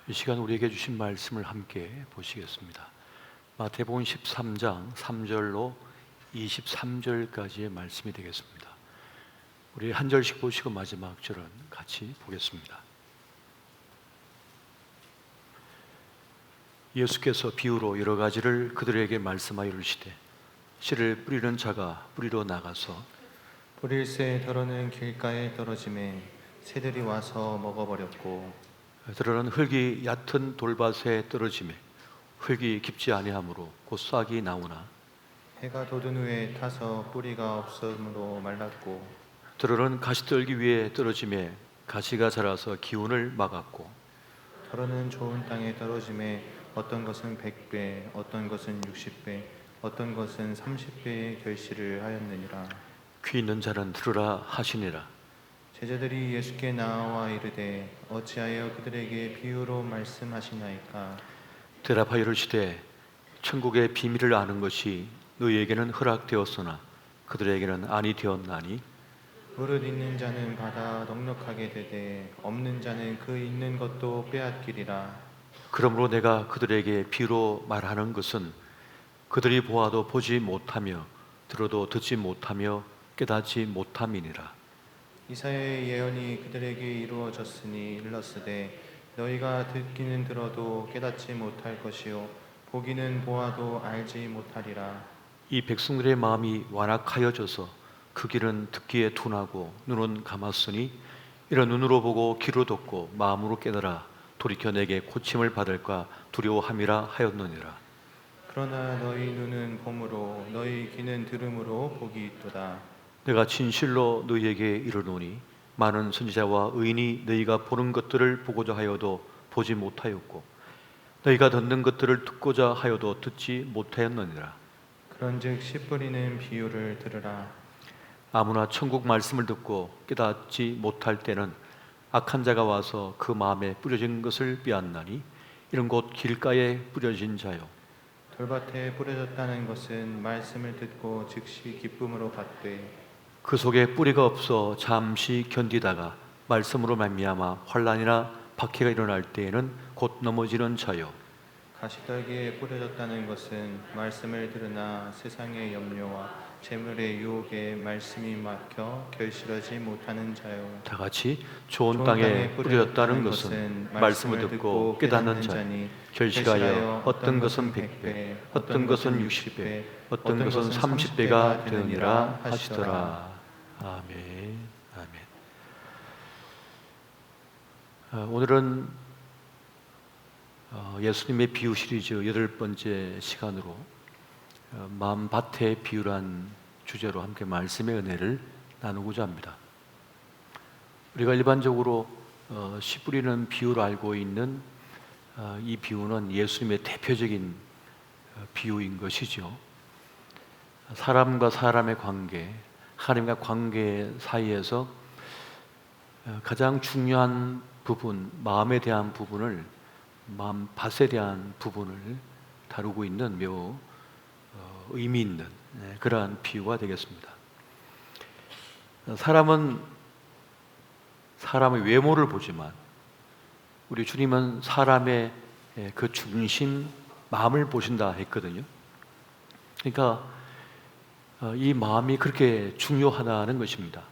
이 시간 우리에게 주신 말씀을 함께 보시겠습니다. 마태복음 13장 3절로 23절까지의 말씀이 되겠습니다. 우리 한 절씩 보시고 마지막 절은 같이 보겠습니다. 예수께서 비유로 여러 가지를 그들에게 말씀하여 이르시되 씨를 뿌리는 자가 뿌리러 나가서 뿌릴새 더러는 길가에 떨어지매 새들이 와서 먹어버렸고, 들어는 흙이 얕은 돌밭에 떨어지매 흙이 깊지 아니하므로 곧 싹이 나오나 해가 돋은 후에 타서 뿌리가 없으므로 말랐고, 들어는 가시떨기 위에 떨어지매 가시가 자라서 기운을 막았고, 더러는 좋은 땅에 떨어지매 어떤 것은 100배, 어떤 것은 60배, 어떤 것은 30배의 결실을 하였느니라. 귀 있는 자는 들으라 하시니라. 제자들이 예수께 나와 이르되 어찌하여 그들에게 비유로 말씀하시나이까? 대답하여 이르시되 천국의 비밀을 아는 것이 너희에게는 허락되었으나 그들에게는 아니 되었나니 무릇 있는 자는 받아 넉넉하게 되되 없는 자는 그 있는 것도 빼앗기리라. 그러므로 내가 그들에게 비유로 말하는 것은 그들이 보아도 보지 못하며 들어도 듣지 못하며 깨닫지 못함이니라. 이사야의 예언이 그들에게 이루어졌으니 일렀으되 너희가 듣기는 들어도 깨닫지 못할 것이요 보기는 보아도 알지 못하리라. 이 백성들의 마음이 완악하여져서 그 길은 듣기에 둔하고 눈은 감았으니 이런 눈으로 보고 귀로 듣고 마음으로 깨달아 돌이켜 내게 고침을 받을까 두려워함이라 하였느니라. 그러나 너희 눈은 봄으로 너희 귀는 들음으로 복이 있도다. 내가 진실로 너희에게 이르노니 많은 선지자와 의인이 너희가 보는 것들을 보고자 하여도 보지 못하였고 너희가 듣는 것들을 듣고자 하여도 듣지 못하였느니라. 그런즉 씨 뿌리는 비유를 들으라. 아무나 천국 말씀을 듣고 깨닫지 못할 때는 악한 자가 와서 그 마음에 뿌려진 것을 빼앗나니 이런 곧 길가에 뿌려진 자요 돌밭에 뿌려졌다는 것은 말씀을 듣고 즉시 기쁨으로 받되 그 속에 뿌리가 없어 잠시 견디다가 말씀으로 말미암아 환난이나 박해가 일어날 때에는 곧 넘어지는 자요 가시떨기에 뿌려졌다는 것은 말씀을 들으나 세상의 염려와 재물의 유혹에 말씀이 막혀 결실하지 못하는 자요. 다 같이 좋은 땅에 뿌려졌다는 것은 말씀을 듣고 깨닫는 자니 결실하여 어떤 것은 100배, 어떤 것은 60배, 어떤 것은 30배가 되느니라 하시더라. 아멘. 아멘. 오늘은 예수님의 비유 시리즈 8번째 시간으로 마음밭의 비유란 주제로 함께 말씀의 은혜를 나누고자 합니다. 우리가 일반적으로 씨 뿌리는 비유로 알고 있는 이 비유는 예수님의 대표적인 비유인 것이죠. 사람과 사람의 관계, 하나님과 관계 사이에서 가장 중요한 부분, 마음에 대한 부분을, 마음밭에 대한 부분을 다루고 있는 매우 의미 있는 그러한 비유가 되겠습니다. 사람은 사람의 외모를 보지만 우리 주님은 사람의 그 중심, 마음을 보신다 했거든요. 그러니까 이 마음이 그렇게 중요하다는 것입니다.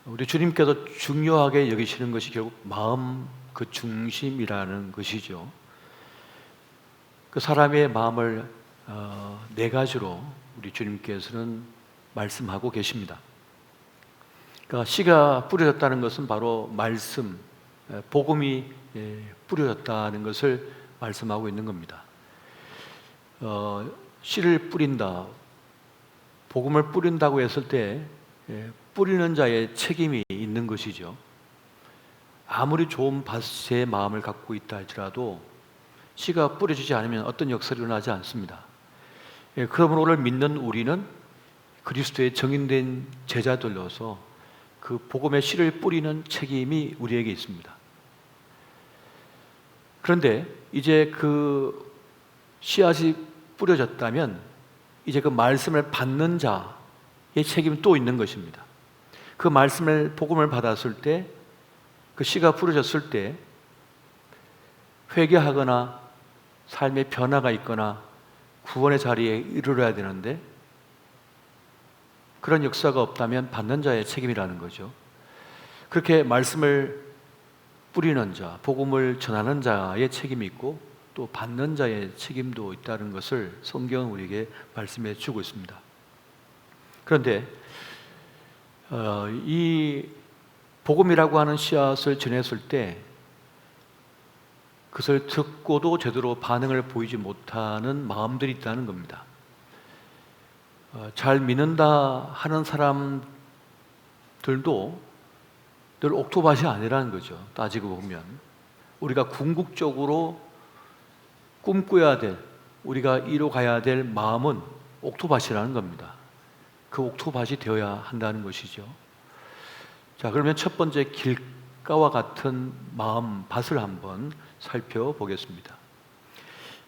우리 주님께서 중요하게 여기시는 것이 결국 마음 그 중심이라는 것이죠. 그 사람의 마음을 네 가지로 우리 주님께서는 말씀하고 계십니다. 그러니까 씨가 뿌려졌다는 것은 바로 말씀, 복음이 뿌려졌다는 것을 말씀하고 있는 겁니다. 씨를 뿌린다, 복음을 뿌린다고 했을 때 뿌리는 자의 책임이 있는 것이죠. 아무리 좋은 밭의 마음을 갖고 있다 할지라도 씨가 뿌려지지 않으면 어떤 역설이 일어나지 않습니다. 그러므로 오늘 믿는 우리는 그리스도의 정인된 제자들로서 그 복음의 씨를 뿌리는 책임이 우리에게 있습니다. 그런데 이제 그 씨앗이 뿌려졌다면 이제 그 말씀을 받는 자의 책임이 또 있는 것입니다. 그 말씀을 복음을 받았을 때 그 씨가 뿌려졌을 때 회개하거나 삶의 변화가 있거나 구원의 자리에 이르러야 되는데 그런 역사가 없다면 받는 자의 책임이라는 거죠. 그렇게 말씀을 뿌리는 자, 복음을 전하는 자의 책임이 있고 또 받는 자의 책임도 있다는 것을 성경은 우리에게 말씀해 주고 있습니다. 그런데 이 복음이라고 하는 씨앗을 전했을 때 그것을 듣고도 제대로 반응을 보이지 못하는 마음들이 있다는 겁니다. 잘 믿는다 하는 사람들도 늘 옥토밭이 아니라는 거죠. 따지고 보면 우리가 궁극적으로 꿈꿔야 될, 우리가 이뤄가야 될 마음은 옥토밭이라는 겁니다. 그 옥토밭이 되어야 한다는 것이죠. 자, 그러면 첫 번째 길가와 같은 마음 밭을 한번 살펴보겠습니다.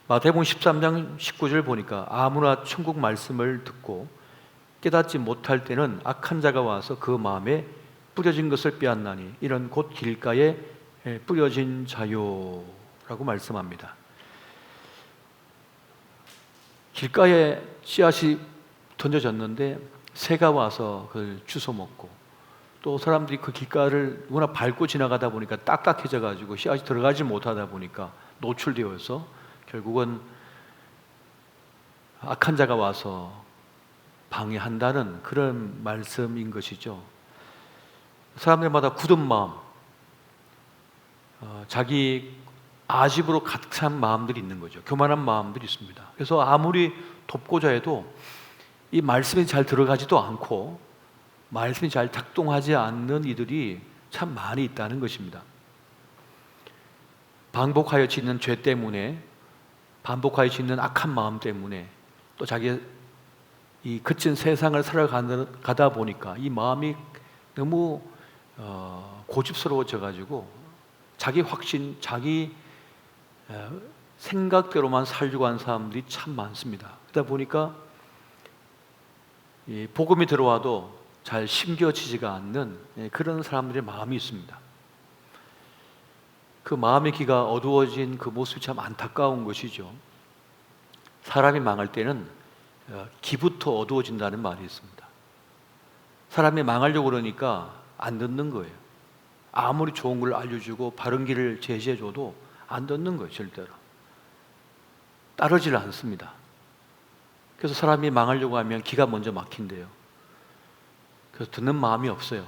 마태복음 13장 19절 보니까 아무나 천국 말씀을 듣고 깨닫지 못할 때는 악한 자가 와서 그 마음에 뿌려진 것을 빼앗나니 이런 곧 길가에 뿌려진 자요라고 말씀합니다. 길가에 씨앗이 던져졌는데 새가 와서 그걸 주워 먹고 또 사람들이 그 길가를 누구나 밟고 지나가다 보니까 딱딱해져 가지고 씨앗이 들어가지 못하다 보니까 노출되어서 결국은 악한 자가 와서 방해한다는 그런 말씀인 것이죠. 사람들마다 굳은 마음, 자기 아집으로 가득 찬 마음들이 있는 거죠. 교만한 마음들이 있습니다. 그래서 아무리 돕고자 해도 이 말씀이 잘 들어가지도 않고 말씀이 잘 작동하지 않는 이들이 참 많이 있다는 것입니다. 반복하여 짓는 죄 때문에, 반복하여 짓는 악한 마음 때문에, 또 자기 이 거친 세상을 살아가다 보니까 이 마음이 너무 고집스러워져 가지고 자기 확신, 자기 생각대로만 살려고 하는 사람들이 참 많습니다. 그러다 보니까 이 복음이 들어와도 잘 심겨지지가 않는 그런 사람들의 마음이 있습니다. 그 마음의 귀가 어두워진 그 모습이 참 안타까운 것이죠. 사람이 망할 때는 귀부터 어두워진다는 말이 있습니다. 사람이 망하려고 그러니까 안 듣는 거예요. 아무리 좋은 걸 알려주고 바른 길을 제시해줘도 안 듣는 거예요. 절대로 따르질 않습니다. 그래서 사람이 망하려고 하면 기가 먼저 막힌대요. 그래서 듣는 마음이 없어요.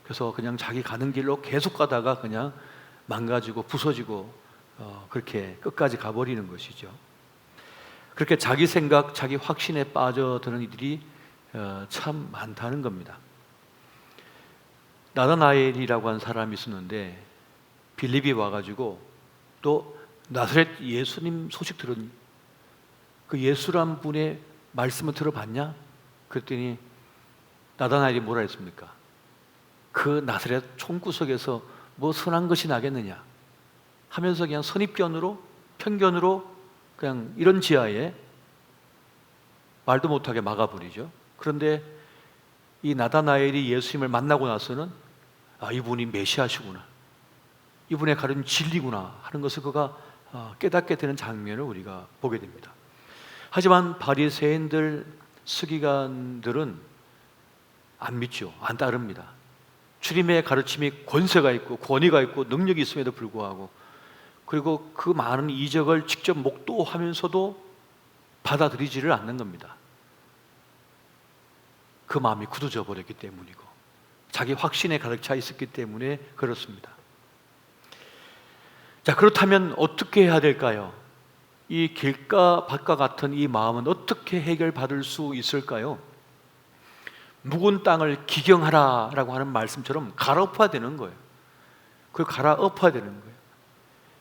그래서 그냥 자기 가는 길로 계속 가다가 그냥 망가지고 부서지고 그렇게 끝까지 가버리는 것이죠. 그렇게 자기 생각, 자기 확신에 빠져드는 이들이 참 많다는 겁니다. 나다나엘이라고 하는 사람이 있었는데 빌립이 와가지고 또 나사렛 예수님 소식 들은 그 예수란 분의 말씀을 들어봤냐? 그랬더니 나다나엘이 뭐라 했습니까? 그 나사렛 총구석에서 뭐 선한 것이 나겠느냐 하면서 그냥 선입견으로 편견으로 그냥 이런 지하에 말도 못하게 막아버리죠. 그런데 이 나다나엘이 예수님을 만나고 나서는 이분이 메시아시구나, 이분의 가르침 진리구나 하는 것을 그가 깨닫게 되는 장면을 우리가 보게 됩니다. 하지만 바리새인들, 서기관들은 안 믿죠. 안 따릅니다. 주님의 가르침이 권세가 있고 권위가 있고 능력이 있음에도 불구하고, 그리고 그 많은 이적을 직접 목도하면서도 받아들이지를 않는 겁니다. 그 마음이 굳어져 버렸기 때문이고 자기 확신에 가득 차 있었기 때문에 그렇습니다. 자, 그렇다면 어떻게 해야 될까요? 이 길가 밭과 같은 이 마음은 어떻게 해결받을 수 있을까요? 묵은 땅을 기경하라라고 하는 말씀처럼 갈아엎어야 되는 거예요. 그걸 갈아엎어야 되는 거예요.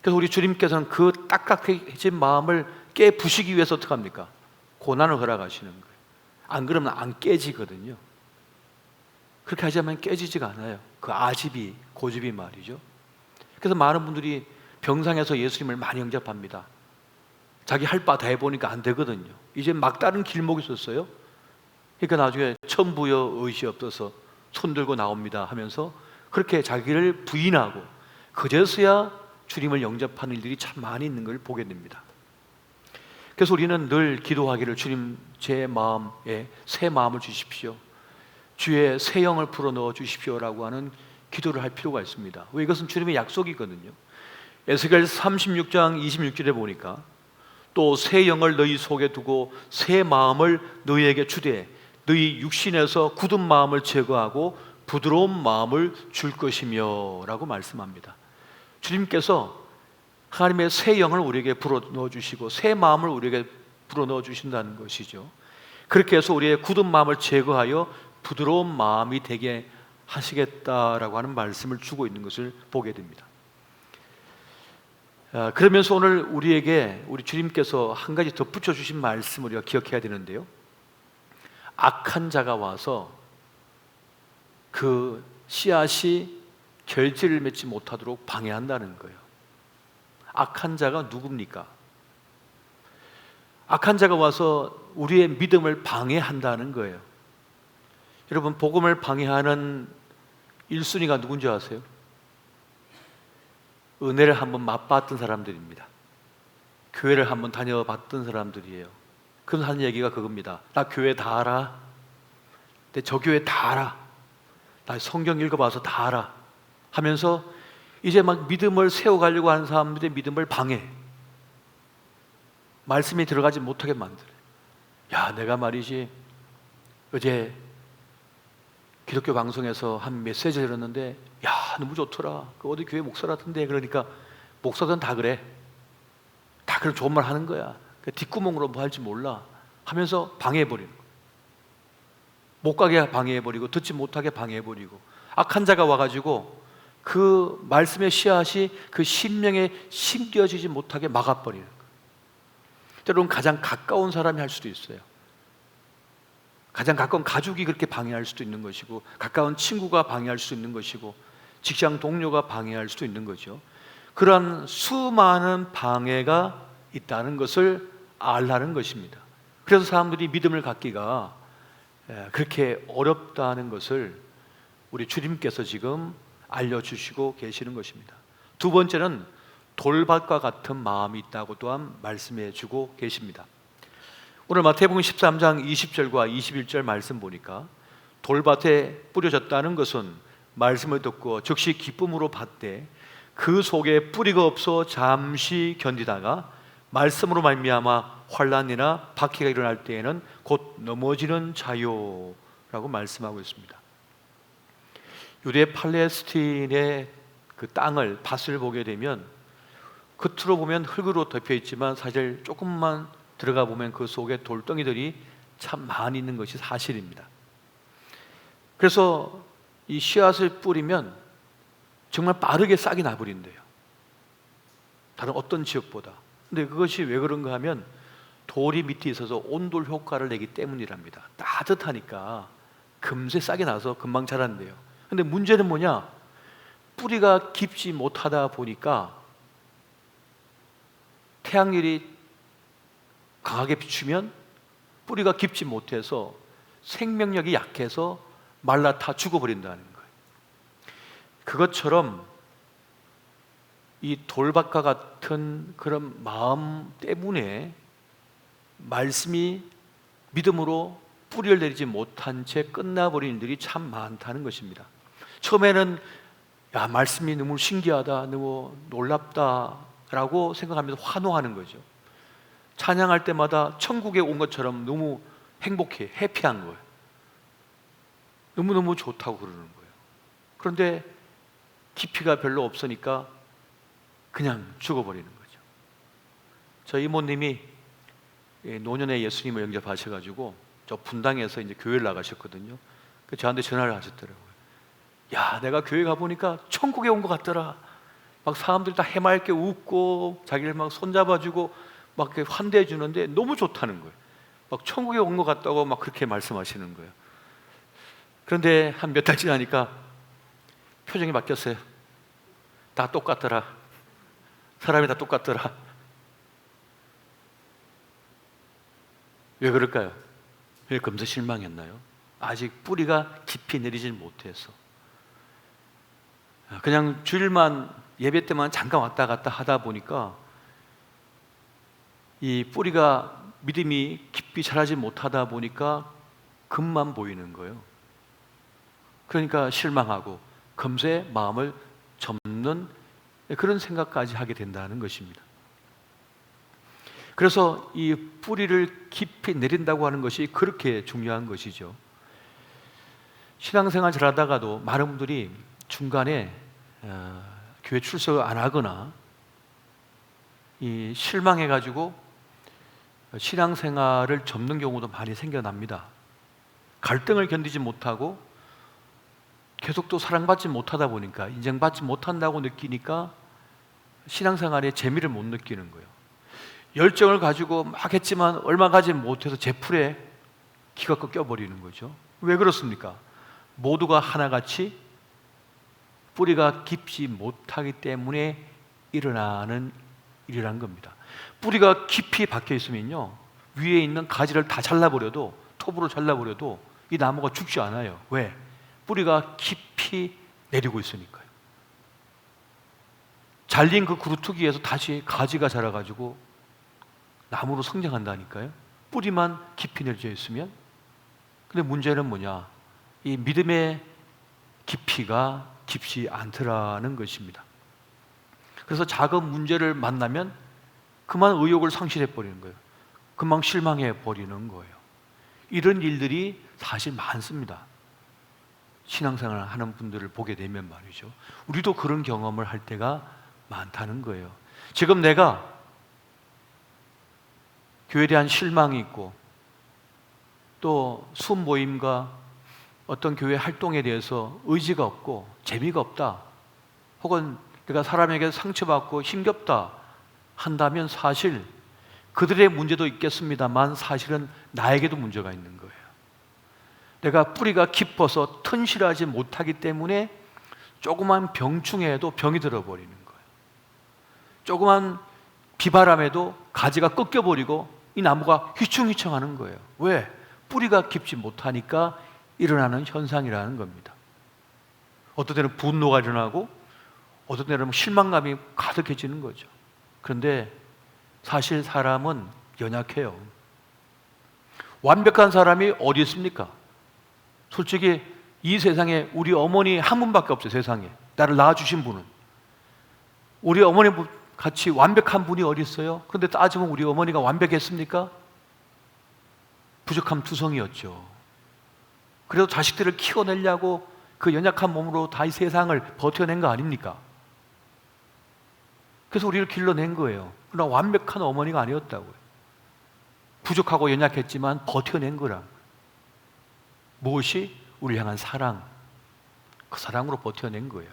그래서 우리 주님께서는 그 딱딱해진 마음을 깨부시기 위해서 어떻게 합니까? 고난을 허락하시는 거예요. 안 그러면 안 깨지거든요. 그렇게 하자면 깨지지가 않아요. 그 아집이, 고집이 말이죠. 그래서 많은 분들이 병상에서 예수님을 많이 영접합니다. 자기 할 바 다 해보니까 안 되거든요. 이제 막다른 길목이 있었어요. 그러니까 나중에 천부여 의시 없어서 손 들고 나옵니다 하면서 그렇게 자기를 부인하고 그제서야 주님을 영접하는 일들이 참 많이 있는 걸 보게 됩니다. 그래서 우리는 늘 기도하기를, 주님 제 마음에 새 마음을 주십시오, 주의 새 영을 불어넣어 주십시오라고 하는 기도를 할 필요가 있습니다. 왜? 이것은 주님의 약속이거든요. 에스겔 36장 26절에 보니까 또 새 영을 너희 속에 두고 새 마음을 너희에게 주되 너희 육신에서 굳은 마음을 제거하고 부드러운 마음을 줄 것이며 라고 말씀합니다. 주님께서 하나님의 새 영을 우리에게 불어넣어 주시고 새 마음을 우리에게 불어넣어 주신다는 것이죠. 그렇게 해서 우리의 굳은 마음을 제거하여 부드러운 마음이 되게 하시겠다라고 하는 말씀을 주고 있는 것을 보게 됩니다. 그러면서 오늘 우리에게 우리 주님께서 한 가지 덧붙여 주신 말씀을 우리가 기억해야 되는데요, 악한 자가 와서 그 씨앗이 결실을 맺지 못하도록 방해한다는 거예요. 악한 자가 누굽니까? 악한 자가 와서 우리의 믿음을 방해한다는 거예요. 여러분, 복음을 방해하는 1순위가 누군지 아세요? 은혜를 한번 맛봤던 사람들입니다. 교회를 한번 다녀봤던 사람들이에요. 그럼 하는 얘기가 그겁니다. 나 교회 다 알아. 저 교회 다 알아. 나 성경 읽어봐서 다 알아. 하면서 이제 막 믿음을 세워가려고 하는 사람들의 믿음을 방해, 말씀이 들어가지 못하게 만들어요. 야, 내가 말이지 어제 기독교 방송에서 한 메시지 들었는데 야, 너무 좋더라. 그 어디 교회 목사라던데. 그러니까 목사들은 다 그래. 다 그런 좋은 말 하는 거야. 그 뒷구멍으로 뭐 할지 몰라 하면서 방해해버리는 거야. 못 가게 방해해버리고 듣지 못하게 방해해버리고, 악한 자가 와가지고 그 말씀의 씨앗이 그 심령에 심겨지지 못하게 막아버리는 거예요. 때로는 가장 가까운 사람이 할 수도 있어요. 가장 가까운 가족이 그렇게 방해할 수도 있는 것이고, 가까운 친구가 방해할 수도 있는 것이고, 직장 동료가 방해할 수도 있는 거죠. 그러한 수많은 방해가 있다는 것을 알라는 것입니다. 그래서 사람들이 믿음을 갖기가 그렇게 어렵다는 것을 우리 주님께서 지금 알려주시고 계시는 것입니다. 두 번째는 돌밭과 같은 마음이 있다고 또한 말씀해 주고 계십니다. 오늘 마태복음 13장 20절과 21절 말씀 보니까 돌밭에 뿌려졌다는 것은 말씀을 듣고 즉시 기쁨으로 받되 그 속에 뿌리가 없어 잠시 견디다가 말씀으로 말미암아 환난이나 박해가 일어날 때에는 곧 넘어지는 자요라고 말씀하고 있습니다. 유대 팔레스틴의 그 땅을, 밭을 보게 되면 겉으로 보면 흙으로 덮여 있지만 사실 조금만 들어가 보면 그 속에 돌덩이들이 참 많이 있는 것이 사실입니다. 그래서 이 씨앗을 뿌리면 정말 빠르게 싹이 나버린대요. 다른 어떤 지역보다. 근데 그것이 왜 그런가 하면 돌이 밑에 있어서 온돌 효과를 내기 때문이랍니다. 따뜻하니까 금세 싹이 나서 금방 자란대요. 근데 문제는 뭐냐? 뿌리가 깊지 못하다 보니까 태양열이 강하게 비추면 뿌리가 깊지 못해서 생명력이 약해서 말라타 죽어버린다는 거예요. 그것처럼 이 돌밭과 같은 그런 마음 때문에 말씀이 믿음으로 뿌리를 내리지 못한 채 끝나버린 일들이 참 많다는 것입니다. 처음에는 야, 말씀이 너무 신기하다, 너무 놀랍다라고 생각하면서 환호하는 거죠. 찬양할 때마다 천국에 온 것처럼 너무 행복해, 해피한 거예요. 너무너무 좋다고 그러는 거예요. 그런데 깊이가 별로 없으니까 그냥 죽어버리는 거죠. 저희 이모님이 노년에 예수님을 영접하셔가지고 저 분당에서 이제 교회를 나가셨거든요. 저한테 전화를 하셨더라고요. 야, 내가 교회 가보니까 천국에 온 것 같더라. 막 사람들이 다 해맑게 웃고 자기를 막 손잡아주고 막 이렇게 환대해 주는데 너무 좋다는 거예요. 막 천국에 온 것 같다고 막 그렇게 말씀하시는 거예요. 그런데 한 몇 달 지나니까 표정이 바뀌었어요. 다 똑같더라. 사람이 다 똑같더라. 왜 그럴까요? 왜 금세 실망했나요? 아직 뿌리가 깊이 내리질 못해서. 그냥 주일만 예배 때만 잠깐 왔다 갔다 하다 보니까 이 뿌리가 믿음이 깊이 자라지 못하다 보니까 금만 보이는 거예요. 그러니까 실망하고 금세 마음을 접는 그런 생각까지 하게 된다는 것입니다. 그래서 이 뿌리를 깊이 내린다고 하는 것이 그렇게 중요한 것이죠. 신앙생활 잘하다가도 많은 분들이 중간에 교회 출석을 안 하거나 이 실망해가지고 신앙생활을 접는 경우도 많이 생겨납니다. 갈등을 견디지 못하고 계속 또 사랑받지 못하다 보니까, 인정받지 못한다고 느끼니까 신앙생활에 재미를 못 느끼는 거예요. 열정을 가지고 막 했지만 얼마 가지 못해서 제풀에 기가 꺾여버리는 거죠. 왜 그렇습니까? 모두가 하나같이 뿌리가 깊지 못하기 때문에 일어나는 일이란 겁니다. 뿌리가 깊이 박혀 있으면요, 위에 있는 가지를 다 잘라버려도, 톱으로 잘라버려도 이 나무가 죽지 않아요. 왜? 뿌리가 깊이 내리고 있으니까요. 잘린 그 그루터기에서 다시 가지가 자라가지고 나무로 성장한다니까요. 뿌리만 깊이 내려져 있으면. 근데 문제는 뭐냐? 이 믿음의 깊이가 깊지 않더라는 것입니다. 그래서 작은 문제를 만나면 그만 의욕을 상실해 버리는 거예요. 금방 실망해 버리는 거예요. 이런 일들이 사실 많습니다. 신앙생활을 하는 분들을 보게 되면 말이죠. 우리도 그런 경험을 할 때가 많다는 거예요. 지금 내가 교회에 대한 실망이 있고 또 순모임과 어떤 교회 활동에 대해서 의지가 없고 재미가 없다, 혹은 내가 사람에게 상처받고 힘겹다 한다면 사실 그들의 문제도 있겠습니다만 사실은 나에게도 문제가 있는 거예요. 내가 뿌리가 깊어서 튼실하지 못하기 때문에 조그만 병충해에도 병이 들어버리는 거예요. 조그만 비바람에도 가지가 꺾여버리고 이 나무가 휘청휘청하는 거예요. 왜? 뿌리가 깊지 못하니까 일어나는 현상이라는 겁니다. 어떤 때는 분노가 일어나고 어떤 때는 실망감이 가득해지는 거죠. 그런데 사실 사람은 연약해요. 완벽한 사람이 어디 있습니까? 솔직히 이 세상에 우리 어머니 한 분밖에 없어요. 세상에 나를 낳아주신 분은. 우리 어머니 같이 완벽한 분이 어디 있어요? 그런데 따지면 우리 어머니가 완벽했습니까? 부족함 투성이었죠. 그래도 자식들을 키워내려고 그 연약한 몸으로 다 이 세상을 버텨낸 거 아닙니까? 그래서 우리를 길러낸 거예요. 그러나 완벽한 어머니가 아니었다고요. 부족하고 연약했지만 버텨낸 거라. 무엇이? 우리 향한 사랑. 그 사랑으로 버텨낸 거예요.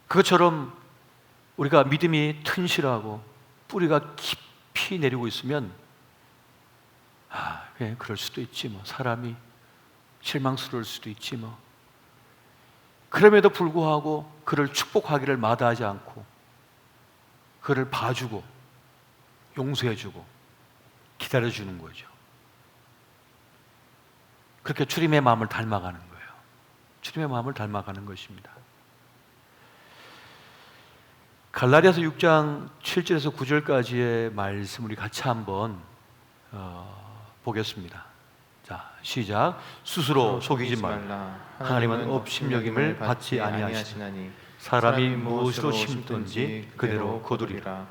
그것처럼 우리가 믿음이 튼실하고 뿌리가 깊이 내리고 있으면 그럴 수도 있지 뭐. 사람이 실망스러울 수도 있지 뭐. 그럼에도 불구하고 그를 축복하기를 마다하지 않고 그를 봐주고 용서해주고 기다려주는 거죠. 그렇게 주님의 마음을 닮아가는 거예요. 주님의 마음을 닮아가는 것입니다. 갈라디아서 6장 7절에서 9절까지의 말씀 우리 같이 한번 보겠습니다. 자, 시작. 스스로 속이지 말라. 하나님은 업심여김을 받지 아니하시나니 사람이 무엇으로 심든지 그대로 거두리라.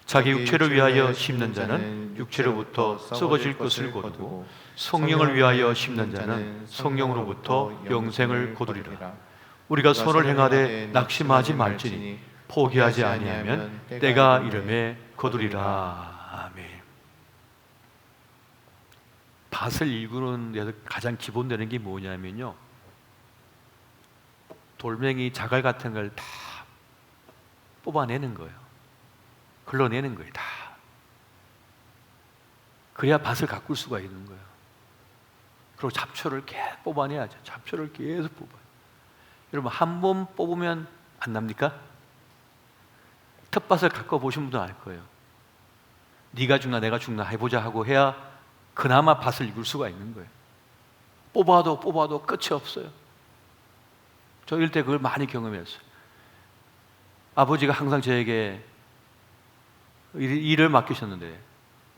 자기 육체를 위하여 심는 자는 육체로부터 썩어질 것을 거두고 성령을 위하여 심는 자는 성령으로부터 영생을 거두리라. 우리가 선을 행하되 낙심하지 말지니 포기하지 아니하면 때가 이름에 거두리라. 아멘. 밭을 일구는 데서 가장 기본되는 게 뭐냐면요, 돌멩이 자갈 같은 걸 다 뽑아내는 거예요. 걸러내는 거예요. 다. 그래야 밭을 가꿀 수가 있는 거예요. 그리고 잡초를 계속 뽑아내야죠. 잡초를 계속 뽑아요. 여러분, 한 번 뽑으면 안 납니까? 텃밭을 가꿔 보신 분도 알 거예요. 네가 죽나 내가 죽나 해보자 하고 해야 그나마 밭을 익을 수가 있는 거예요. 뽑아도 끝이 없어요. 저 일 때 그걸 많이 경험했어요. 아버지가 항상 저에게 일을 맡기셨는데,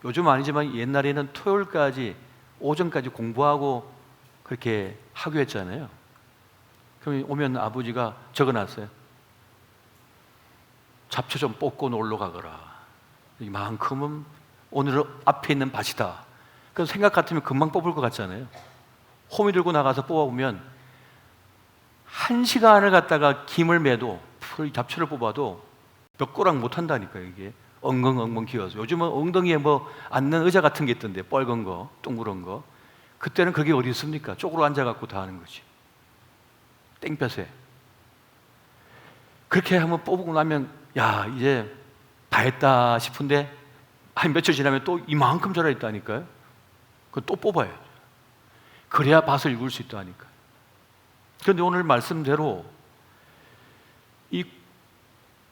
요즘 아니지만 옛날에는 토요일까지 오전까지 공부하고 그렇게 하기로 했잖아요. 그럼 오면 아버지가 적어놨어요. 잡초 좀 뽑고 놀러 가거라. 이만큼은 오늘 앞에 있는 밭이다. 그 생각 같으면 금방 뽑을 것 같잖아요. 호미 들고 나가서 뽑아보면 1시간을 갖다가 김을 매도 잡초를 뽑아도 몇 고랑 못 한다니까요. 이게 엉엉엉엉 기어서. 요즘은 엉덩이에 뭐 앉는 의자 같은 게 있던데, 빨간 거, 둥그런 거. 그때는 그게 어디 있습니까? 쪽으로 앉아갖고 다 하는 거지. 땡볕에. 그렇게 한번 뽑고 나면 야, 이제 다 했다 싶은데 한 며칠 지나면 또 이만큼 자라 있다니까요. 그거 또 뽑아야죠. 그래야 밭을 읽을 수 있다니까요. 그런데 오늘 말씀대로 이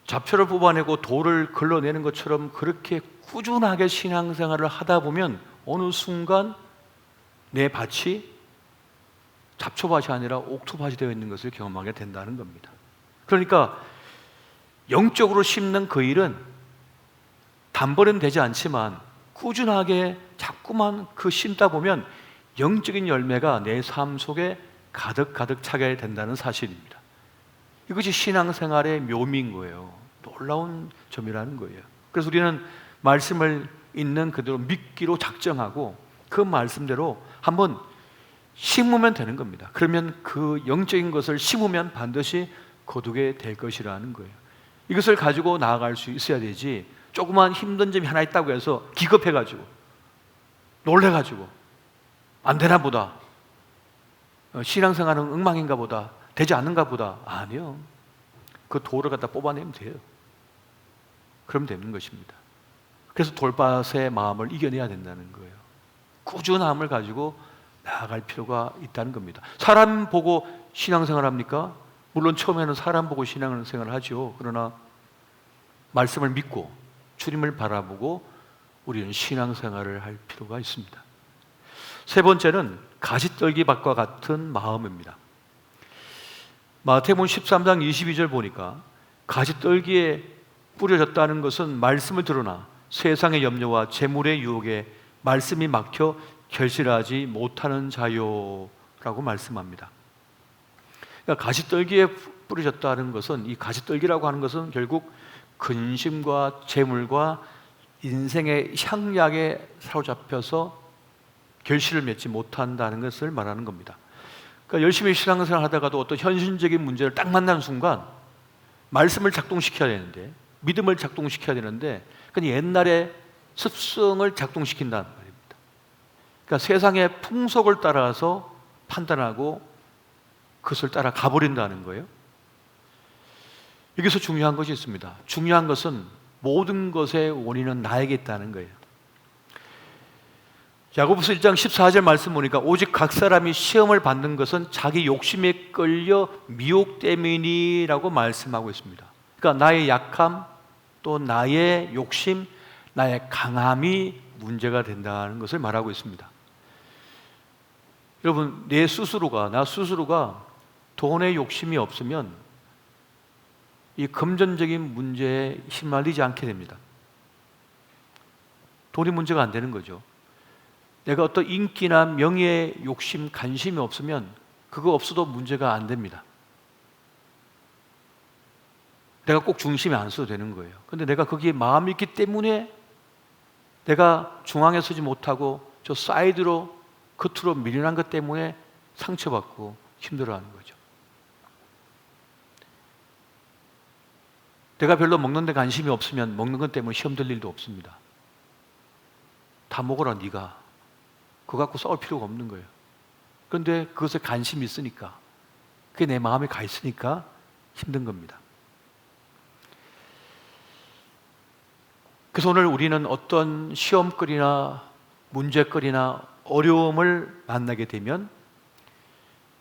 잡초를 뽑아내고 돌을 걸러내는 것처럼 그렇게 꾸준하게 신앙생활을 하다 보면 어느 순간 내 밭이 잡초밭이 아니라 옥토밭이 되어 있는 것을 경험하게 된다는 겁니다. 그러니까 영적으로 심는 그 일은 단번에는 되지 않지만 꾸준하게 자꾸만 그 심다 보면 영적인 열매가 내 삶 속에 가득 차게 된다는 사실입니다. 이것이 신앙생활의 묘미인 거예요. 놀라운 점이라는 거예요. 그래서 우리는 말씀을 있는 그대로 믿기로 작정하고 그 말씀대로 한번 심으면 되는 겁니다. 그러면 그 영적인 것을 심으면 반드시 거두게 될 것이라는 거예요. 이것을 가지고 나아갈 수 있어야 되지, 조그만 힘든 점이 하나 있다고 해서 기겁해가지고 놀래가지고 안 되나 보다, 신앙생활은 엉망인가 보다, 되지 않는가 보다. 아니요, 그 돌을 갖다 뽑아내면 돼요. 그럼 되는 것입니다. 그래서 돌밭의 마음을 이겨내야 된다는 거예요. 꾸준함을 가지고 나아갈 필요가 있다는 겁니다. 사람 보고 신앙생활 합니까? 물론 처음에는 사람 보고 신앙생활을 하죠. 그러나 말씀을 믿고 주님을 바라보고 우리는 신앙생활을 할 필요가 있습니다. 세 번째는 가시떨기밭과 같은 마음입니다. 마태복음 13장 22절 보니까 가시떨기에 뿌려졌다는 것은 말씀을 들으나 세상의 염려와 재물의 유혹에 말씀이 막혀 결실하지 못하는 자요라고 말씀합니다. 그러니까 가시떨기에 뿌려졌다는 것은, 이 가시떨기라고 하는 것은 결국 근심과 재물과 인생의 향약에 사로잡혀서 결실을 맺지 못한다는 것을 말하는 겁니다. 그러니까 열심히 신앙생활 하다가도 어떤 현실적인 문제를 딱 만나는 순간 말씀을 작동시켜야 되는데, 믿음을 작동시켜야 되는데, 그러니까 옛날의 습성을 작동시킨다는 말입니다. 그러니까 세상의 풍속을 따라서 판단하고 그것을 따라 가버린다는 거예요. 여기서 중요한 것이 있습니다. 중요한 것은 모든 것의 원인은 나에게 있다는 거예요. 야고보서 1장 14절 말씀 보니까 오직 각 사람이 시험을 받는 것은 자기 욕심에 끌려 미혹 때문이라고 말씀하고 있습니다. 그러니까 나의 약함, 또 나의 욕심, 나의 강함이 문제가 된다는 것을 말하고 있습니다. 여러분, 나 스스로가 돈에 욕심이 없으면 이 금전적인 문제에 휘말리지 않게 됩니다. 돈이 문제가 안 되는 거죠. 내가 어떤 인기나 명예에 욕심, 관심이 없으면 그거 없어도 문제가 안 됩니다. 내가 꼭 중심에 안 서도 되는 거예요. 그런데 내가 거기에 마음이 있기 때문에 내가 중앙에 서지 못하고 저 사이드로 겉으로 밀려난 것 때문에 상처받고 힘들어하는 거죠. 내가 별로 먹는 데 관심이 없으면 먹는 것 때문에 시험 들 일도 없습니다. 다 먹어라 네가. 그거 갖고 싸울 필요가 없는 거예요. 그런데 그것에 관심이 있으니까, 그게 내 마음에 가 있으니까 힘든 겁니다. 그래서 오늘 우리는 어떤 시험거리나 문제거리나 어려움을 만나게 되면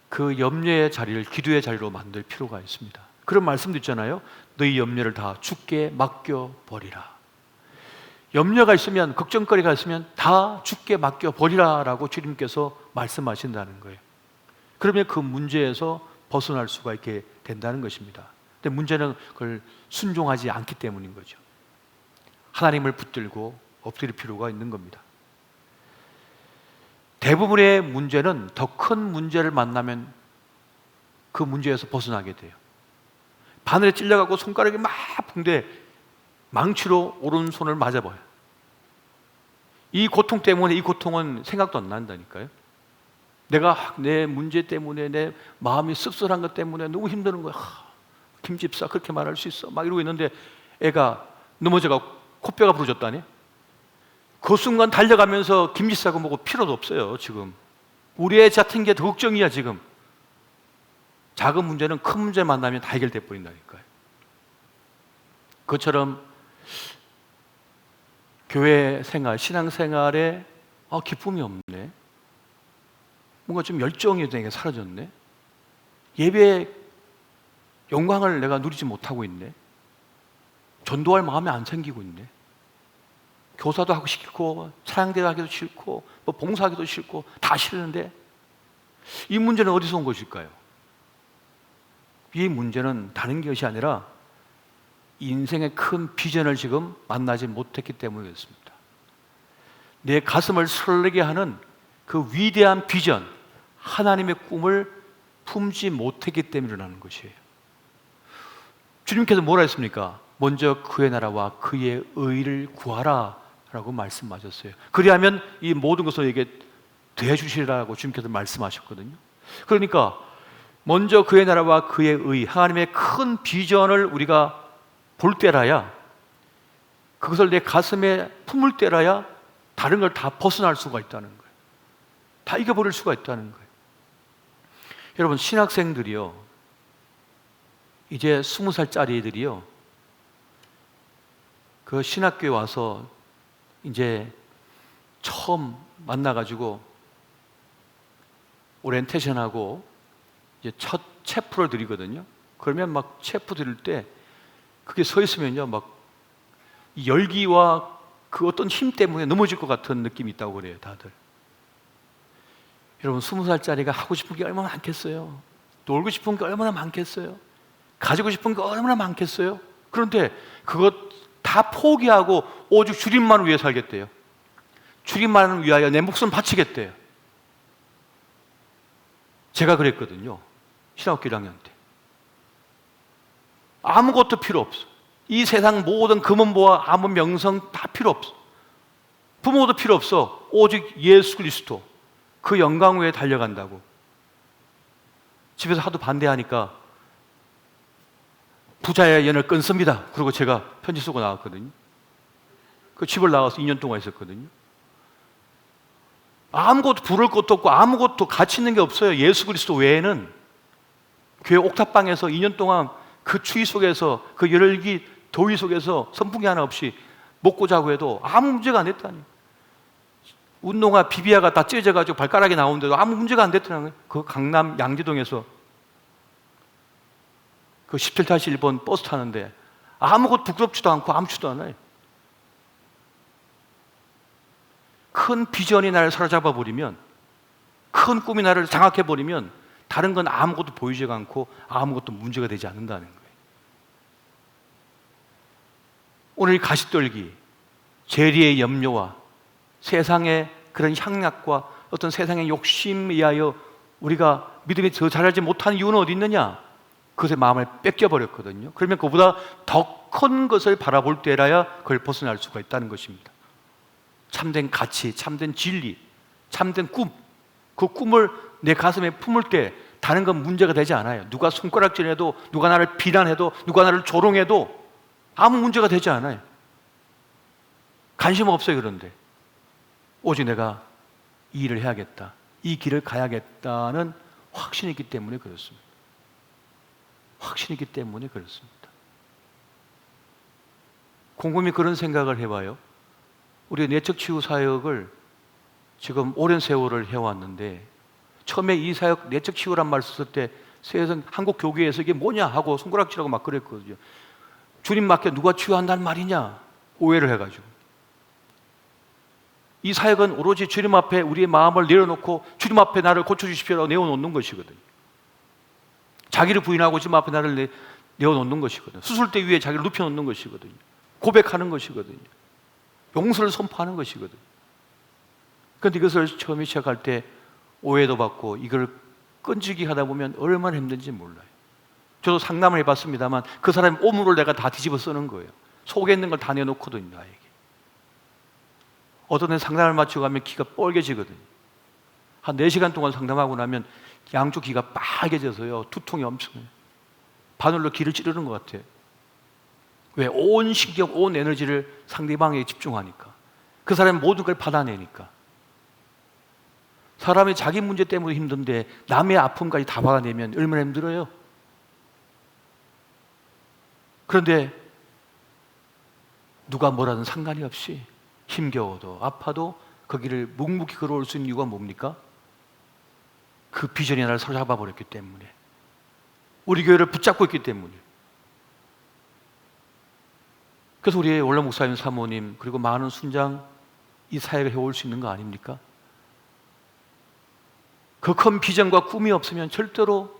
그 염려의 자리를 기도의 자리로 만들 필요가 있습니다. 그런 말씀도 있잖아요. 너희 염려를 다 주께 맡겨버리라. 염려가 있으면, 걱정거리가 있으면 다 주께 맡겨버리라 라고 주님께서 말씀하신다는 거예요. 그러면 그 문제에서 벗어날 수가 있게 된다는 것입니다. 근데 문제는 그걸 순종하지 않기 때문인 거죠. 하나님을 붙들고 엎드릴 필요가 있는 겁니다. 대부분의 문제는 더 큰 문제를 만나면 그 문제에서 벗어나게 돼요. 바늘에 찔려가고 손가락이 막 아픈데 망치로 오른손을 맞아봐요. 이 고통 때문에 이 고통은 생각도 안 난다니까요. 내가 내 문제 때문에 내 마음이 씁쓸한 것 때문에 너무 힘드는 거야. 김 집사 그렇게 말할 수 있어 막 이러고 있는데 애가 넘어져가 코뼈가 부러졌다니. 그 순간 달려가면서 김 집사가 뭐고 필요도 없어요. 지금 우리 애 같은 게 더 걱정이야. 지금 작은 문제는 큰 문제 만나면 다 해결돼 버린다니까요. 그것처럼 교회 생활, 신앙 생활에 기쁨이 없네. 뭔가 좀 열정이 내게 사라졌네. 예배의 영광을 내가 누리지 못하고 있네. 전도할 마음이 안 생기고 있네. 교사도 하고 싫고 찬양대회 하기도 싫고 뭐 봉사하기도 싫고 다 싫은데 이 문제는 어디서 온 것일까요? 이 문제는 다른 것이 아니라 인생의 큰 비전을 지금 만나지 못했기 때문에 그렇습니다. 내 가슴을 설레게 하는 그 위대한 비전, 하나님의 꿈을 품지 못했기 때문에 일어나는 것이에요. 주님께서 뭐라 했습니까? 먼저 그의 나라와 그의 의를 구하라 라고 말씀하셨어요. 그리하면 이 모든 것을 에게 대주시라고 주님께서 말씀하셨거든요. 그러니까 먼저 그의 나라와 그의 의, 하나님의 큰 비전을 우리가 볼 때라야, 그것을 내 가슴에 품을 때라야 다른 걸 다 벗어날 수가 있다는 거예요. 다 이겨버릴 수가 있다는 거예요. 여러분, 신학생들이요, 이제 20살짜리들이요, 그 신학교에 와서 이제 처음 만나가지고 오리엔테이션하고 이제 첫 체프를 드리거든요. 그러면 막 체프 드릴 때 그게 서 있으면요, 막 열기와 그 어떤 힘 때문에 넘어질 것 같은 느낌이 있다고 그래요, 다들. 여러분, 20살짜리가 하고 싶은 게 얼마나 많겠어요? 놀고 싶은 게 얼마나 많겠어요? 가지고 싶은 게 얼마나 많겠어요? 그런데 그것 다 포기하고 오직 주님만을 위해 살겠대요. 주님만을 위하여 내 목숨 바치겠대요. 제가 그랬거든요, 신학교 1학년 때. 아무것도 필요 없어. 이 세상 모든 금은보화 아무 명성 다 필요 없어. 부모도 필요 없어. 오직 예수 그리스도 그 영광 위에 달려간다고. 집에서 하도 반대하니까 부자의 연을 끊습니다. 그리고 제가 편지 쓰고 나왔거든요. 그 집을 나가서 2년 동안 있었거든요. 아무것도 부를 것도 없고 아무것도 가치 있는 게 없어요. 예수 그리스도 외에는. 교회 옥탑방에서 2년 동안 그 추위 속에서, 그 열기 더위 속에서 선풍기 하나 없이 먹고 자고 해도 아무 문제가 안 됐다니. 운동화 비비아가 다 찢어져가지고 발가락이 나오는데도 아무 문제가 안 됐다는 거예요. 그 강남 양지동에서 그 17-1번 버스 타는데 아무것도 부끄럽지도 않고 아무렇지도 않아요. 큰 비전이 나를 사로잡아 버리면, 큰 꿈이 나를 장악해 버리면 다른 건 아무것도 보이지가 않고 아무것도 문제가 되지 않는다는 거예요. 오늘 가시떨기, 재리의 염려와 세상의 그런 향락과 어떤 세상의 욕심에 의하여 우리가 믿음이 더 자라지 못하는 이유는 어디 있느냐? 그것의 마음을 뺏겨버렸거든요. 그러면 그보다 더 큰 것을 바라볼 때라야 그걸 벗어날 수가 있다는 것입니다. 참된 가치, 참된 진리, 참된 꿈, 그 꿈을 내 가슴에 품을 때 다른 건 문제가 되지 않아요. 누가 손가락질해도, 누가 나를 비난해도, 누가 나를 조롱해도 아무 문제가 되지 않아요. 관심 없어요. 그런데 오직 내가 이 일을 해야겠다, 이 길을 가야겠다는 확신이 있기 때문에 그렇습니다. 확신이 있기 때문에 그렇습니다. 곰곰이 그런 생각을 해봐요. 우리 내적 치유 사역을 지금 오랜 세월을 해왔는데, 처음에 이 사역 내적 치유란 말 썼을 때 세상 한국 교계에서 이게 뭐냐 하고 손가락질하고 막 그랬거든요. 주님 맡겨 누가 치유한다는 말이냐 오해를 해가지고. 이 사역은 오로지 주님 앞에 우리의 마음을 내려놓고 주님 앞에 나를 고쳐주십시오라고 내어놓는 것이거든요. 자기를 부인하고 주님 앞에 나를 내어놓는 것이거든요. 수술대 위에 자기를 눕혀놓는 것이거든요. 고백하는 것이거든요. 용서를 선포하는 것이거든요. 그런데 이것을 처음에 시작할 때 오해도 받고 이걸 끈질기 하다 보면 얼마나 힘든지 몰라요. 저도 상담을 해봤습니다만 그 사람의 오물을 내가 다 뒤집어 쓰는 거예요. 속에 있는 걸 다 내놓거든요. 나에게. 어떤 애 상담을 마치고 가면 귀가 뻘개지거든요. 한 4시간 동안 상담하고 나면 양쪽 귀가 빨개져서요. 두통이 엄청나요. 바늘로 귀를 찌르는 것 같아요. 왜? 온 신경, 온 에너지를 상대방에게 집중하니까. 그 사람이 모든 걸 받아내니까. 사람이 자기 문제 때문에 힘든데 남의 아픔까지 다 받아내면 얼마나 힘들어요. 그런데 누가 뭐라든 상관이 없이 힘겨워도 아파도 거기를 묵묵히 걸어올 수 있는 이유가 뭡니까? 그 비전이 나를 사로잡아 버렸기 때문에, 우리 교회를 붙잡고 있기 때문에. 그래서 우리 원로 목사님, 사모님, 그리고 많은 순장 이 사역을 해올 수 있는 거 아닙니까? 그 큰 비전과 꿈이 없으면 절대로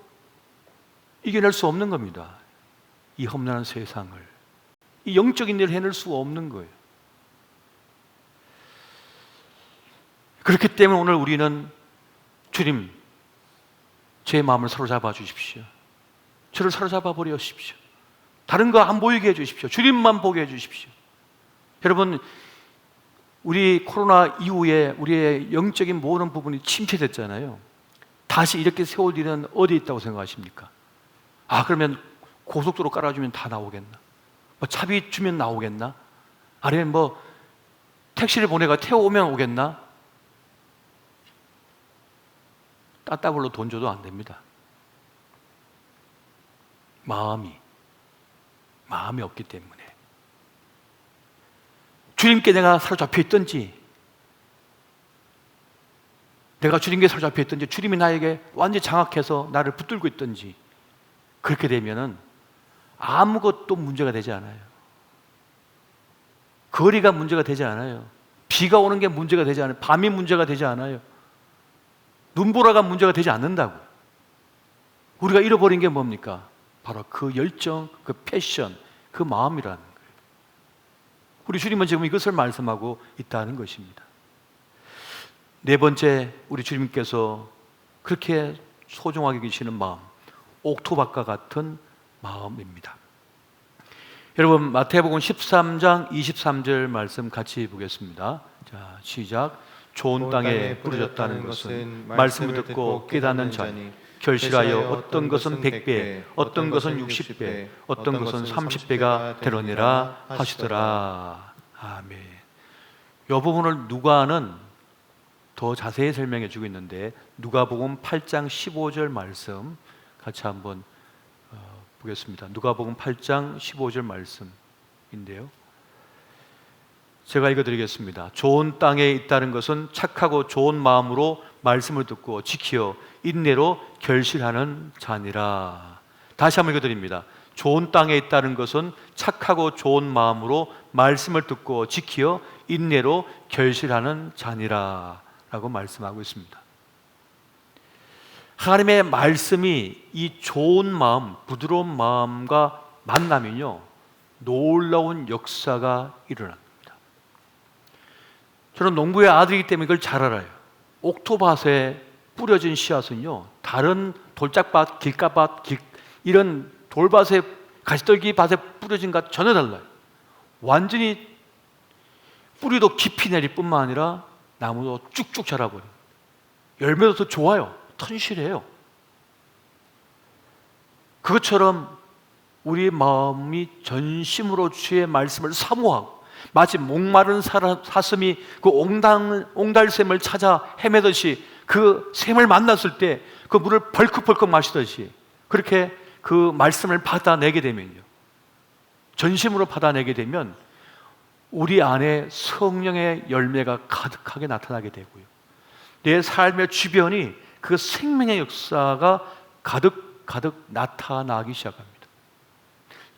이겨낼 수 없는 겁니다. 이 험난한 세상을, 이 영적인 일을 해낼 수가 없는 거예요. 그렇기 때문에 오늘 우리는 주님, 제 마음을 사로잡아 주십시오. 저를 사로잡아 버려 주십시오. 다른 거 안 보이게 해 주십시오. 주님만 보게 해 주십시오. 여러분, 우리 코로나 이후에 우리의 영적인 모든 부분이 침체됐잖아요. 다시 이렇게 세울 일은 어디 있다고 생각하십니까? 그러면 고속도로 깔아주면 다 나오겠나? 뭐 차비 주면 나오겠나? 아니면 뭐 택시를 보내가 태워오면 오겠나? 따따블로 돈 줘도 안 됩니다. 마음이 없기 때문에. 주님께 내가 사로잡혀 있든지, 내가 주님께 사로잡혀 있든지, 주님이 나에게 완전히 장악해서 나를 붙들고 있든지, 그렇게 되면은 아무것도 문제가 되지 않아요. 거리가 문제가 되지 않아요. 비가 오는 게 문제가 되지 않아요. 밤이 문제가 되지 않아요. 눈보라가 문제가 되지 않는다고. 우리가 잃어버린 게 뭡니까? 바로 그 열정, 그 패션, 그 마음이라는 거예요. 우리 주님은 지금 이것을 말씀하고 있다는 것입니다. 네 번째, 우리 주님께서 그렇게 소중하게 계시는 마음, 옥토밭과 같은 마음입니다. 여러분, 마태복음 13장 23절 말씀 같이 보겠습니다. 자, 시작. 좋은 땅에 뿌려졌다는 것은 말씀을 듣고 깨닫는 자니 결실하여 어떤 것은 100배, 어떤 것은 60배, 어떤 것은 30배가 되느니라 하시더라. 아멘. 이 부분을 누가는 더 자세히 설명해 주고 있는데, 누가복음 8장 15절 말씀 같이 한번 보겠습니다. 누가복음 8장 15절 말씀인데요, 제가 읽어드리겠습니다. 좋은 땅에 있다는 것은 착하고 좋은 마음으로 말씀을 듣고 지키어 인내로 결실하는 자니라. 다시 한번 읽어드립니다. 좋은 땅에 있다는 것은 착하고 좋은 마음으로 말씀을 듣고 지키어 인내로 결실하는 자니라 라고 말씀하고 있습니다. 하나님의 말씀이 이 좋은 마음, 부드러운 마음과 만나면요, 놀라운 역사가 일어납니다. 저는 농부의 아들이기 때문에 이걸 잘 알아요. 옥토밭에 뿌려진 씨앗은요, 다른 돌짝밭, 길가밭, 이런 돌밭에, 가시떨기 밭에 뿌려진 것과 전혀 달라요. 완전히 뿌리도 깊이 내릴 뿐만 아니라 나무도 쭉쭉 자라버려요. 열매도 더 좋아요. 튼실해요. 그것처럼 우리 마음이 전심으로 주의 말씀을 사모하고, 마치 목마른 사슴이 그 옹달샘을 찾아 헤매듯이 그 샘을 만났을 때 그 물을 벌컥벌컥 마시듯이, 그렇게 그 말씀을 받아내게 되면요, 전심으로 받아내게 되면 우리 안에 성령의 열매가 가득하게 나타나게 되고요, 내 삶의 주변이 그 생명의 역사가 가득 나타나기 시작합니다.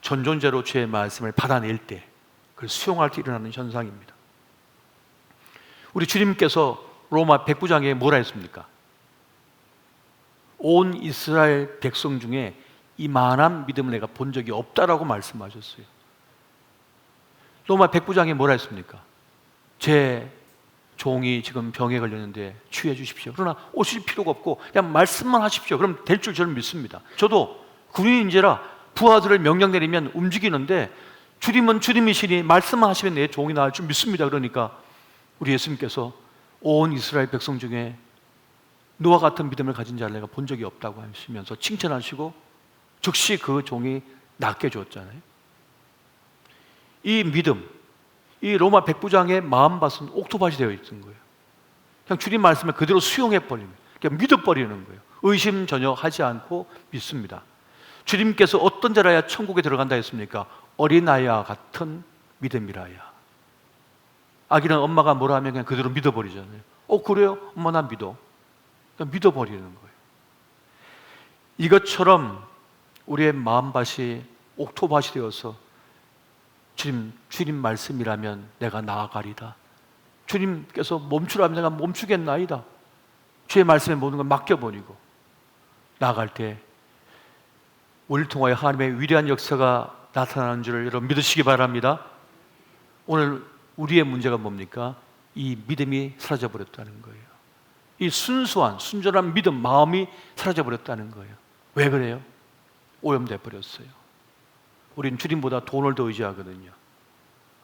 전존재로 주의 말씀을 받아낼 때, 그걸 수용할 때 일어나는 현상입니다. 우리 주님께서 로마 109장에 뭐라 했습니까? 온 이스라엘 백성 중에 이만한 믿음을 내가 본 적이 없다라고 말씀하셨어요. 로마 백부장이 뭐라 했습니까? 제 종이 지금 병에 걸렸는데 치유해 주십시오. 그러나 오실 필요가 없고 그냥 말씀만 하십시오. 그럼 될 줄 저는 믿습니다. 저도 군인인지라 부하들을 명령 내리면 움직이는데 주님은 주님이시니 말씀만 하시면 내 종이 나을 줄 믿습니다. 그러니까 우리 예수님께서 온 이스라엘 백성 중에 너와 같은 믿음을 가진 자를 내가 본 적이 없다고 하시면서 칭찬하시고 즉시 그 종이 낫게 줬잖아요. 이 믿음, 이 로마 백부장의 마음밭은 옥토밭이 되어 있는 거예요. 그냥 주님 말씀을 그대로 수용해버리는, 그냥 믿어버리는 거예요. 의심 전혀 하지 않고 믿습니다. 주님께서 어떤 자라야 천국에 들어간다 했습니까? 어린아이와 같은 믿음이라야. 아기는 엄마가 뭐라 하면 그냥 그대로 믿어버리잖아요. 그래요? 엄마 난 믿어. 그냥 믿어버리는 거예요. 이것처럼 우리의 마음밭이 옥토밭이 되어서 주님 말씀이라면 내가 나아가리다. 주님께서 멈추라면 내가 멈추겠나이다. 주의 말씀에 모든 걸 맡겨버리고 나아갈 때 우리를 통하여 하나님의 위대한 역사가 나타나는 줄을 여러분 믿으시기 바랍니다. 오늘 우리의 문제가 뭡니까? 이 믿음이 사라져버렸다는 거예요. 이 순수한 순전한 믿음, 마음이 사라져버렸다는 거예요. 왜 그래요? 오염돼 버렸어요. 우린 주님보다 돈을 더 의지하거든요.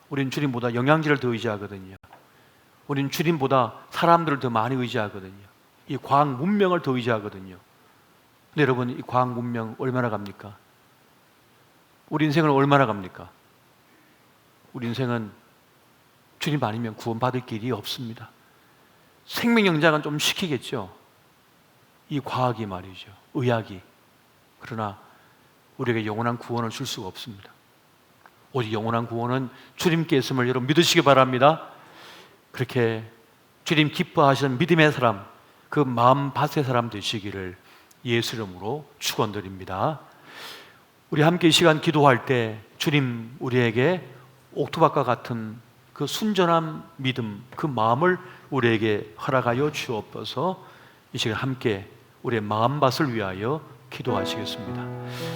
우린 주님보다 영양제를 더 의지하거든요. 우린 주님보다 사람들을 더 많이 의지하거든요. 이 과학 문명을 더 의지하거든요. 근데 여러분, 이 과학 문명 얼마나 갑니까? 우리 인생은 얼마나 갑니까? 우리 인생은 주님 아니면 구원받을 길이 없습니다. 생명연장은 좀 시키겠죠. 이 과학이 말이죠. 의학이. 그러나 우리에게 영원한 구원을 줄 수가 없습니다. 오직 영원한 구원은 주님께 있음을 여러분 믿으시기 바랍니다. 그렇게 주님 기뻐하시는 믿음의 사람, 그 마음밭의 사람 되시기를 예수 이름으로 축원드립니다. 우리 함께 이 시간 기도할 때 주님 우리에게 옥토밭과 같은 그 순전한 믿음, 그 마음을 우리에게 허락하여 주옵소서. 이 시간 함께 우리의 마음밭을 위하여 기도하시겠습니다.